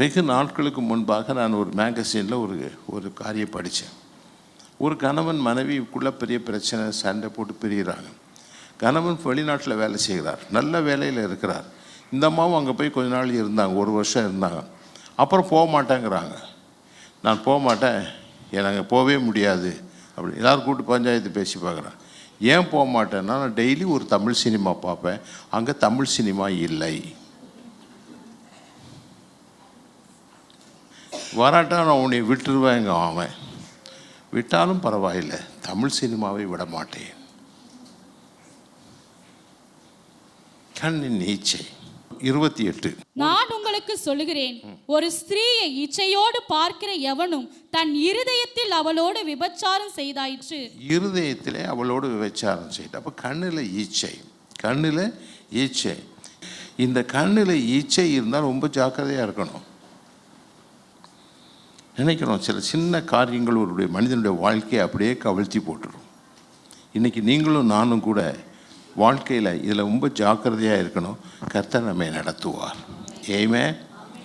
வெகு நாட்களுக்கு முன்பாக நான் ஒரு மேகசினில் ஒரு காரியம் படித்தேன். ஒரு கணவன் மனைவிக்குள்ளே பெரிய பிரச்சனை, சண்டை போட்டு பிரிகிறாங்க. கணவன் வெளிநாட்டில் வேலை செய்கிறார், நல்ல வேலையில் இருக்கிறார். இந்த அம்மாவும் அங்கே போய் கொஞ்ச நாள் இருந்தாங்க, 1 வருஷம் இருந்தாங்க. அப்புறம் போக மாட்டேங்கிறாங்க. நான் போக மாட்டேன், எனக்கு போகவே முடியாது அப்படி எல்லோரும் கூப்பிட்டு பஞ்சாயத்து பேசி பார்க்குறேன். ஏன் போக மாட்டேன்னா, நான் டெய்லி ஒரு தமிழ் சினிமா பார்ப்பேன், அங்கே தமிழ் சினிமா இல்லை. வராட்டா நான் உன்னை விட்டுருவேங்க. அவன் விட்டாலும் பரவாயில்லை, தமிழ் சினிமாவை விட மாட்டேன். கண்ணின் இச்சை. 28. நான் உங்களுக்கு சொல்லுகிறேன், ஒரு ஸ்திரீயை இச்சையோடு பார்க்கிற எவனும் தன் இருதயத்தில் அவளோடு விபச்சாரம் செய்தாயிற்று. இருதயத்திலே அவளோடு விபச்சாரம் செய்து. அப்போ கண்ணில் ஈச்சை, கண்ணில் ஈச்சை. இந்த கண்ணில் ஈச்சை இருந்தால் ரொம்ப ஜாக்கிரதையாக இருக்கணும். நினைக்கிறோம் சில சின்ன காரியங்கள் ஒரு மனிதனுடைய வாழ்க்கையை அப்படியே கவிழ்த்தி போட்டுரும். இன்றைக்கி நீங்களும் நானும் கூட வாழ்க்கையில் இதில் ரொம்ப ஜாக்கிரதையாக இருக்கணும். கர்த்தர் நம்மை நடத்துவார். ஏமே